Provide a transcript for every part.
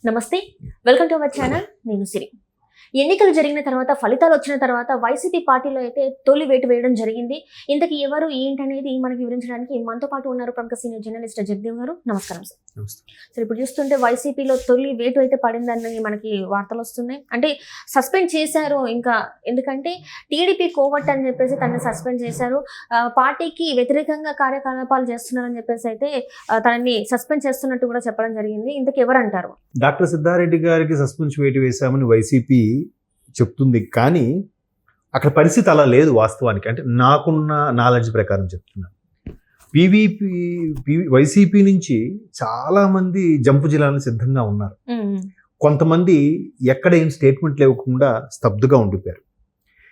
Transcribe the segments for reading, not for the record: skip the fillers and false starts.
నమస్తే, welcome to our channel. నేను సిరి. ఎన్నికలు జరిగిన తర్వాత ఫలితాలు వచ్చిన తర్వాత వైసీపీ పార్టీలో అయితే తొలి వేటు వేయడం జరిగింది. ఇంతకీ ఎవరు ఏంటనేది మనకి వివరించడానికి మనతో పాటు ఉన్నారు ప్రముఖ సీనియర్ జర్నలిస్ట్ జగదేవ్ గారు. నమస్కారం సార్. సార్, ఇప్పుడు చూస్తుంటే వైసీపీలో తొలి వేటు అయితే పడిందని మనకి వార్తలు వస్తున్నాయి. అంటే సస్పెండ్ చేశారు. ఇంకా ఎందుకంటే టీడీపీ కోవట్ అని చెప్పేసి తనని సస్పెండ్ చేశారు. పార్టీకి వ్యతిరేకంగా కార్యకలాపాలు చేస్తున్నారని చెప్పేసి అయితే తనని సస్పెండ్ చేస్తున్నట్టు కూడా చెప్పడం జరిగింది. ఇంతకు ఎవరు అంటారు? డాక్టర్ సిద్ధారెడ్డి గారికి సస్పెన్స్ వేటు వేశామని వైసీపీ చెప్తుంది, కానీ అక్కడ పరిస్థితి అలా లేదు వాస్తవానికి. అంటే నాకున్న నాలెడ్జ్ ప్రకారం చెప్తున్నా. వైసీపీ నుంచి చాలామంది జంపు జిల్లాలు సిద్ధంగా ఉన్నారు. కొంతమంది ఎక్కడ ఏం స్టేట్మెంట్లు ఇవ్వకుండా స్తబ్దుగా ఉండిపోయారు.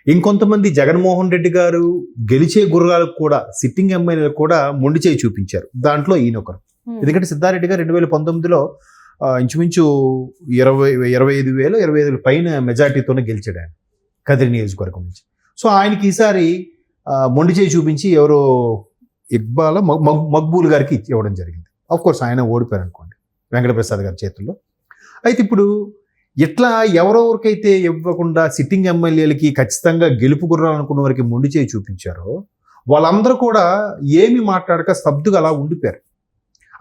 ఇంకొంతమంది జగన్మోహన్ రెడ్డి గారు గెలిచే గుర్రాలకు కూడా, సిట్టింగ్ ఎమ్మెల్యేలకు కూడా మొండి చేయి చూపించారు. దాంట్లో ఈయనొకరు. ఎందుకంటే సిద్ధారెడ్డి గారు 2019లో ఇంచుమించు 25,000 పైన మెజార్టీతోనే గెలిచాడు ఆయన కదిరి నియోజకవర్గం నుంచి. సో ఆయనకి ఈసారి మొండి చేయి చూపించి ఎవరో ఇక్బాల్ మక్బూల్ గారికి ఇవ్వడం జరిగింది. ఆఫ్ కోర్స్ ఆయన ఓడిపోయారు అనుకోండి వెంకటప్రసాద్ గారి చేతుల్లో. అయితే ఇప్పుడు ఇట్లా ఎవరెవరికైతే ఇవ్వకుండా సిట్టింగ్ ఎమ్మెల్యేలకి ఖచ్చితంగా గెలుపు గుర్రాలనుకున్న వారికి మొండి చేయి చూపించారో వాళ్ళందరూ కూడా ఏమి మాట్లాడక స్తబ్దుగా అలా ఉండిపోయారు.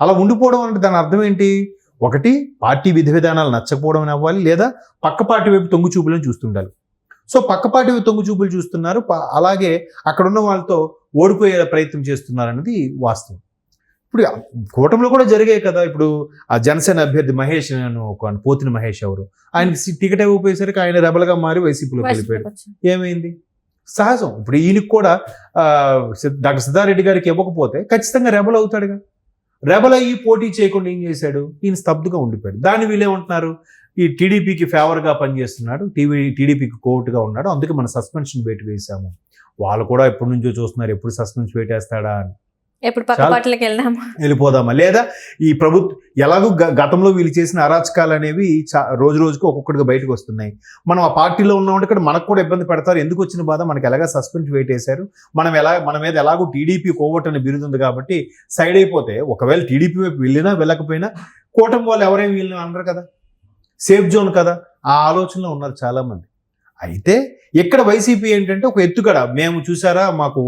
అలా ఉండిపోవడం అంటే దాని అర్థం ఏంటి? ఒకటి, పార్టీ విధి విధానాలు నచ్చకపోవడం అవ్వాలి, లేదా పక్క పార్టీ వైపు తొంగు చూపులను చూస్తుండాలి. సో పక్క పార్టీ వైపు తొంగు చూపులు చూస్తున్నారు, అలాగే అక్కడున్న వాళ్ళతో ఓడిపోయే ప్రయత్నం చేస్తున్నారు అనేది వాస్తవం. ఇప్పుడు కూటమిలో కూడా జరిగాయి కదా. ఇప్పుడు ఆ జనసేన అభ్యర్థి మహేష్, పోతిన మహేష్ ఎవరు, ఆయనకి టికెట్ ఇవ్వకపోయేసరికి ఆయన రెబల్గా మారి వైసీపీలో వెళ్ళిపోయాడు. ఏమైంది? సహజం. ఇప్పుడు ఈయనకి కూడా డాక్టర్ సిద్ధారెడ్డి గారికి ఇవ్వకపోతే ఖచ్చితంగా రెబల్ అవుతాడుగా. రెబల్ అయ్యి పోటీ చేయకుండా ఏం చేశాడు? ఈయన స్తబ్దుగా ఉండిపోయాడు. దాన్ని వీళ్ళేమంటున్నారు, ఈ టీడీపీకి ఫేవర్గా పనిచేస్తున్నాడు, టీడీపీకి కోర్టుగా ఉన్నాడు, అందుకే మనం సస్పెన్షన్ వేటు వేసాము. వాళ్ళు కూడా ఎప్పటి నుంచో చూస్తున్నారు, ఎప్పుడు సస్పెన్షన్ వేటేస్తాడా అని. ఎప్పుడు పక్క పార్టీలకు వెళ్ళిపోదామా, లేదా ఈ ప్రభుత్వం ఎలాగో గతంలో వీళ్ళు చేసిన అరాచకాలు అనేవి రోజు రోజుకు ఒక్కొక్కటిగా బయటకు వస్తున్నాయి. మనం ఆ పార్టీలో ఉన్నామంటే ఇక్కడ మనకు కూడా ఇబ్బంది పెడతారు. ఎందుకు వచ్చిన బాధ, మనకి ఎలాగ సస్పెండ్ వేటేశారు, మన మీద ఎలాగో టీడీపీ కోవట్ అని బిరుదుంది కాబట్టి సైడ్ అయిపోతే, ఒకవేళ టీడీపీ వైపు వెళ్ళినా వెళ్ళకపోయినా కూటమి వాళ్ళు ఎవరైనా వీళ్ళని అనరు కదా, సేఫ్ జోన్ కదా, ఆ ఆలోచనలో ఉన్నారు చాలామంది. అయితే ఇక్కడ వైసీపీ ఏంటంటే ఒక ఎత్తుగడ, మేము చూసారా మాకు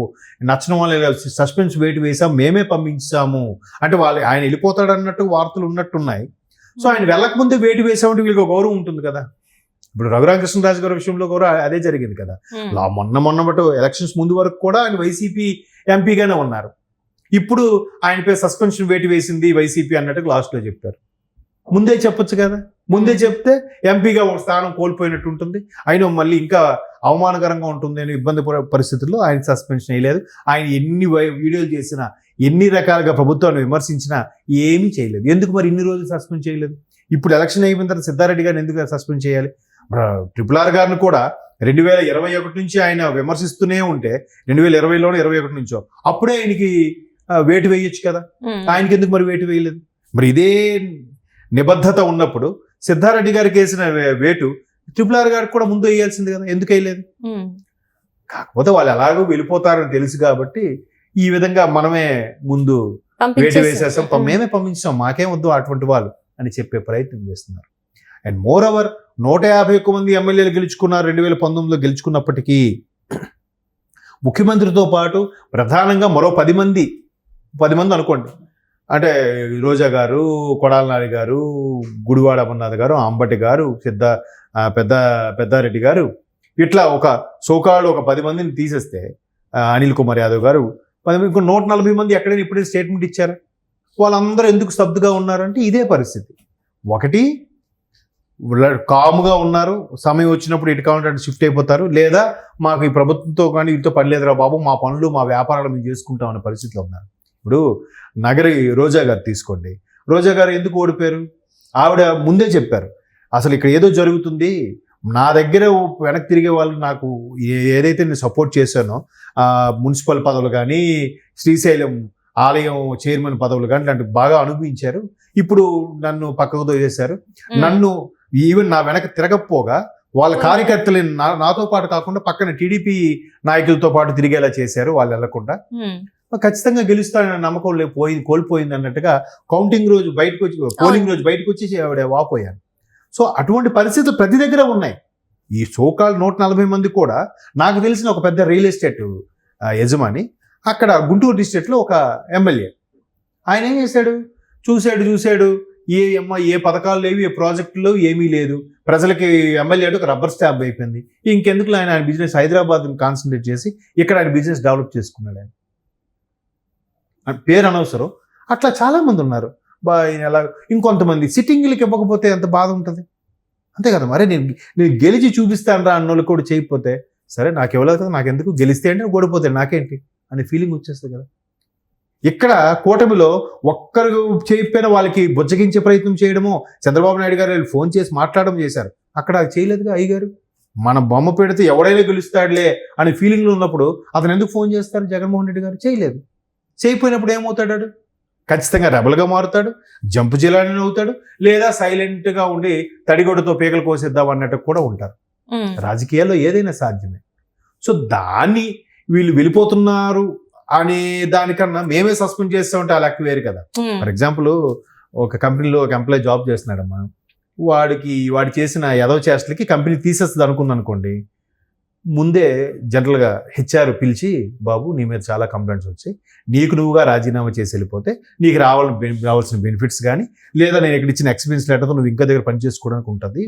నచ్చిన వాళ్ళు సస్పెన్స్ వేటు వేసాం, మేమే పంపించాము అంటే ఆయన వెళ్ళిపోతాడు అన్నట్టు వార్తలు ఉన్నట్టున్నాయి. సో ఆయన వెళ్ళకముందే వేటు వేసామంటే వీళ్ళకి గౌరవం ఉంటుంది కదా. ఇప్పుడు రఘురామకృష్ణరాజు గారి విషయంలో కూడా అదే జరిగింది కదా. మొన్న ఎలక్షన్స్ ముందు వరకు కూడా ఆయన వైసీపీ ఎంపీగానే ఉన్నారు. ఇప్పుడు ఆయనపై సస్పెన్షన్ వేటు వేసింది వైసీపీ అన్నట్టు లాస్ట్లో చెప్పారు. ముందే చెప్పొచ్చు కదా. ముందే చెప్తే ఎంపీగా ఒక స్థానం కోల్పోయినట్టు ఉంటుంది. ఆయన మళ్ళీ ఇంకా అవమానకరంగా ఉంటుంది అని ఇబ్బంది పరిస్థితుల్లో ఆయన సస్పెన్షన్ వేయలేదు. ఆయన ఎన్ని వీడియోలు చేసినా, ఎన్ని రకాలుగా ప్రభుత్వాన్ని విమర్శించినా ఏమీ చేయలేదు. ఎందుకు మరి ఇన్ని రోజులు సస్పెండ్ చేయలేదు? ఇప్పుడు ఎలక్షన్ అయిపోయిన తర్వాత సిద్ధారెడ్డి గారిని ఎందుకు సస్పెండ్ చేయాలి? RRR గారిని కూడా 2021 నుంచి ఆయన విమర్శిస్తూనే ఉంటే 2020లోనో 21 నుంచో అప్పుడే ఆయనకి వేటు వేయొచ్చు కదా. ఆయనకి ఎందుకు మరి వేటు వేయలేదు? మరి ఇదే నిబద్ధత ఉన్నప్పుడు సిద్ధారెడ్డి గారికి వేసిన వేటు RRR గారికి కూడా ముందు వేయాల్సింది కదా. ఎందుకు వేయలేదు? కాకపోతే వాళ్ళు ఎలాగో వెళ్ళిపోతారని తెలుసు కాబట్టి ఈ విధంగా మనమే ముందు వేటు వేసేస్తాం, మేమే పంపించాం, మాకేం వద్దు అటువంటి వాళ్ళు అని చెప్పే ప్రయత్నం చేస్తున్నారు. అండ్ మోర్ ఓవర్ 151 మంది ఎమ్మెల్యేలు గెలుచుకున్నారు 2019లో గెలుచుకున్నప్పటికీ ముఖ్యమంత్రితో పాటు ప్రధానంగా మరో 10 మంది అనుకోండి, అంటే రోజా గారు, కొడాల నాని గారు, గుడివాడ అమర్నాథ్ గారు, అంబటి గారు, పెద్దారెడ్డి గారు, ఇట్లా ఒక సోకాళ్ళు ఒక 10 మందిని తీసేస్తే అనిల్ కుమార్ యాదవ్ గారు 10 ఇంకో 140 మంది ఎక్కడైనా ఇప్పుడే స్టేట్మెంట్ ఇచ్చారు. వాళ్ళందరూ ఎందుకు స్తబ్దుగా ఉన్నారంటే ఇదే పరిస్థితి. ఒకటి, కాముగా ఉన్నారు, సమయం వచ్చినప్పుడు ఇటు కావాలంటే షిఫ్ట్ అయిపోతారు, లేదా మాకు ఈ ప్రభుత్వంతో కానీ వీటితో పని లేదురా బాబు, మా పనులు మా వ్యాపారాలు మేము చేసుకుంటాం అనే పరిస్థితిలో ఉన్నారు. ఇప్పుడు నగరి రోజా గారు తీసుకోండి. రోజా గారు ఎందుకు ఓడిపోయారు? ఆవిడ ముందే చెప్పారు, అసలు ఇక్కడ ఏదో జరుగుతుంది, నా దగ్గర వెనక్కి తిరిగే వాళ్ళు నాకు ఏదైతే నేను సపోర్ట్ చేశానో మున్సిపల్ పదవులు కానీ, శ్రీశైలం ఆలయం చైర్మన్ పదవులు కానీ లాంటి బాగా అనుభవించారు, ఇప్పుడు నన్ను పక్కకు తోసేశారు, నన్ను ఈవెన్ నా వెనక తిరగకపోగా వాళ్ళ కార్యకర్తలు నాతో పాటు కాకుండా పక్కన టీడీపీ నాయకులతో పాటు తిరిగేలా చేశారు, వాళ్ళు వెళ్లకుండా. ఖచ్చితంగా గెలుస్తానన్న నమ్మకం కోల్పోయింది అన్నట్టుగా కౌంటింగ్ రోజు బయటకు వచ్చి, పోలింగ్ రోజు బయటకు వచ్చి ఆవిడ వాపోయాను. సో అటువంటి పరిస్థితులు ప్రతి దగ్గర ఉన్నాయి. ఈ సోకాల్ 140 మంది కూడా నాకు తెలిసిన ఒక పెద్ద రియల్ ఎస్టేట్ యజమాని అక్కడ గుంటూరు డిస్ట్రిక్ట్లో ఒక ఎమ్మెల్యే. ఆయన ఏం చేశాడు, చూశాడు ఏ పథకాలు లేవు, ఏ ప్రాజెక్టులు ఏమీ లేదు, ప్రజలకి ఎమ్మెల్యే ఒక రబ్బర్ స్టాంప్ అయిపోయింది. ఇంకెందుకు ఆయన బిజినెస్ హైదరాబాద్ కాన్సన్ట్రేట్ చేసి ఇక్కడ ఆయన బిజినెస్ డెవలప్ చేసుకున్నాడు. ఆయన పేరు అనవసరం. అట్లా చాలా మంది ఉన్నారు. ఎలా ఇంకొంతమంది సిట్టింగ్లకి ఇవ్వకపోతే ఎంత బాధ ఉంటుంది, అంతే కదా. మరి నేను గెలిచి చూపిస్తాను రా అన్నోళ్ళు కూడా చేయకపోతే, సరే నాకు ఇవ్వలేదు కదా, నాకు ఎందుకు, గెలిస్తే అంటే ఓడిపోతే నాకేంటి అనే ఫీలింగ్ వచ్చేస్తుంది కదా. ఇక్కడ కూటమిలో ఒక్కరు చెప్పిన వాళ్ళకి బుజ్జగించే ప్రయత్నం చేయడమో, చంద్రబాబు నాయుడు గారు ఫోన్ చేసి మాట్లాడడం చేశారు. అక్కడ చేయలేదుగా అయ్యగారు. మన బొమ్మ పెడితే ఎవడైనా గెలుస్తాడులే అనే ఫీలింగ్లో ఉన్నప్పుడు అతను ఎందుకు ఫోన్ చేస్తారు జగన్మోహన్ రెడ్డి గారు? చేయలేదు. చేయకపోయినప్పుడు ఏమవుతాడు? ఖచ్చితంగా రెబల్గా మారుతాడు, జంపు జిల్లాని అవుతాడు, లేదా సైలెంట్గా ఉండి తడిగొడ్డతో పీకలు కోసేద్దాం అన్నట్టు కూడా ఉంటారు. రాజకీయాల్లో ఏదైనా సాధ్యమే. సో దాన్ని వీళ్ళు వెళ్ళిపోతున్నారు అనే దానికన్నా మేమే సస్పెండ్ చేస్తామంటే ఆ లెక్క వేరు కదా. ఫర్ ఎగ్జాంపుల్ ఒక కంపెనీలో ఒక ఎంప్లాయ్ జాబ్ చేస్తున్నాడమ్మా, వాడు చేసిన ఎదవ చేష్టలకి కంపెనీ తీసేస్తుంది అనుకుంది. ముందే జనరల్గా హెచ్ఆర్ పిలిచి, బాబు నీ మీద చాలా కంప్లైంట్స్ వచ్చాయి, నీకు నువ్వుగా రాజీనామా చేసి వెళ్ళిపోతే నీకు రావాల్సిన బెనిఫిట్స్ కానీ, లేదా నేను ఇక్కడ ఇచ్చిన ఎక్స్పీరియన్స్ లెటర్తో నువ్వు ఇంకా దగ్గర పనిచేసుకోవడానికి ఉంటుంది.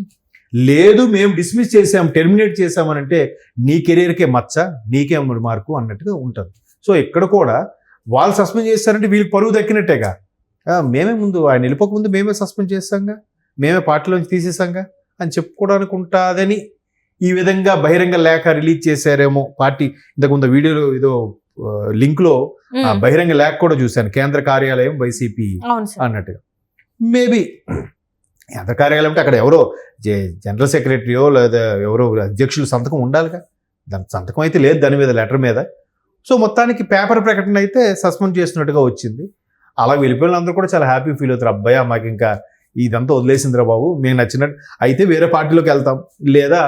లేదు మేము డిస్మిస్ చేసాం, టెర్మినేట్ చేసామనంటే నీ కెరీర్కే మచ్చ, నీకే మార్కు అన్నట్టుగా ఉంటుంది. సో ఇక్కడ కూడా వాళ్ళు సస్పెండ్ చేస్తారంటే వీళ్ళకి పరువు దక్కినట్టేగా. మేమే ముందు ఆయన వెళ్ళిపోకముందు మేమే సస్పెండ్ చేస్తాంగా, మేమే పార్టీలోంచి తీసేసాంగా అని చెప్పుకోవడానికి ఉంటుందని ఈ విధంగా బహిరంగ లేఖ రిలీజ్ చేశారేమో పార్టీ. ఇంతకుముందు వీడియోలో ఏదో లింక్లో బహిరంగ లేఖ కూడా చూశాను, కేంద్ర కార్యాలయం వైసీపీ అన్నట్టుగా. మేబీ కేంద్ర కార్యాలయం అంటే అక్కడ ఎవరో జనరల్ సెక్రటరీయో లేదా ఎవరో అధ్యక్షులు సంతకం ఉండాలిగా. దాని సంతకం అయితే లేదు దాని మీద, లెటర్ మీద. సో మొత్తానికి పేపర్ ప్రకటన అయితే సస్పెండ్ చేస్తున్నట్టుగా వచ్చింది. అలా వెళ్ళిపోయిన అందరూ కూడా చాలా హ్యాపీ ఫీల్ అవుతారు. అబ్బాయి మాకు ఇంకా ఇదంతా వదిలేసిందిరా బాబు, మేము నచ్చినట్టు అయితే వేరే పార్టీలోకి వెళ్తాం, లేదా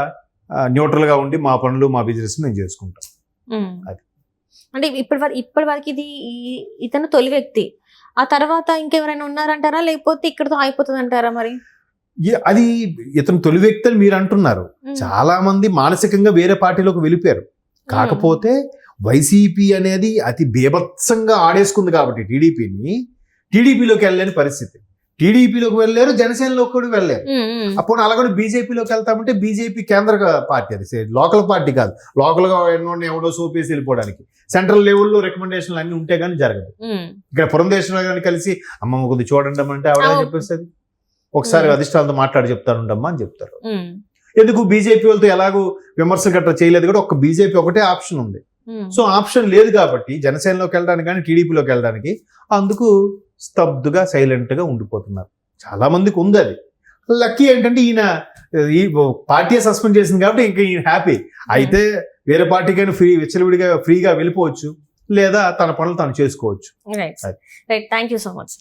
న్యూట్రల్గా ఉండి మా పనులు మా బిజినెస్ మేము చేసుకుంటాం. అది అంటే ఇప్పటి వరకు ఇది ఇతను తొలి వ్యక్తి. ఆ తర్వాత ఇంకెవరైనా ఉన్నారంటారా, లేకపోతే ఇక్కడతో అయిపోతుంది అంటారా? మరి అది ఇతను తొలి వ్యక్తి అని మీరు అంటున్నారు. చాలా మంది మానసికంగా వేరే పార్టీలోకి వెళ్ళిపోయారు. కాకపోతే వైసీపీ అనేది అతి బీభత్సంగా ఆడేసుకుంది కాబట్టి టీడీపీలోకి వెళ్ళలేని పరిస్థితి. టీడీపీలోకి వెళ్ళారు, జనసేనలోకి కూడా వెళ్ళారు. అప్పుడు అలాగే బీజేపీలోకి వెళ్తామంటే బీజేపీ కేంద్ర పార్టీ, అది లోకల్ పార్టీ కాదు. లోకల్గా ఎవడో సోపేసి వెళ్ళిపోవడానికి సెంట్రల్ లెవెల్లో రికమెండేషన్లు అన్ని ఉంటే కానీ జరగదు. ఇక్కడ పురంధేశ్వర గారిని కలిసి అమ్మమ్మ కొద్ది చూడండి అంటే ఆవిడ చెప్పేస్తుంది, ఒకసారి అధిష్టానంతో మాట్లాడి చెప్తానుండమ్మా అని చెప్తారు. ఎందుకు బీజేపీ వాళ్ళతో ఎలాగో విమర్శలు గట్రా చేయలేదు కూడా, ఒక బీజేపీ ఒకటే ఆప్షన్ ఉంది. సో ఆప్షన్ లేదు కాబట్టి జనసేనలోకి వెళ్ళడానికి కానీ టీడీపీలోకి వెళ్ళడానికి అందుకు స్తబ్దుగా సైలెంట్గా ఉండిపోతున్నారు. చాలా మందికి ఉంది అది. లక్కీ ఏంటంటే ఈయన ఈ పార్టీ సస్పెండ్ చేసింది కాబట్టి ఇంకా ఈయన హ్యాపీ. అయితే వేరే పార్టీకైనా విచ్చలవిడిగా ఫ్రీగా వెళ్ళిపోవచ్చు, లేదా తన పనులు తను చేసుకోవచ్చు. Right, thank you so much.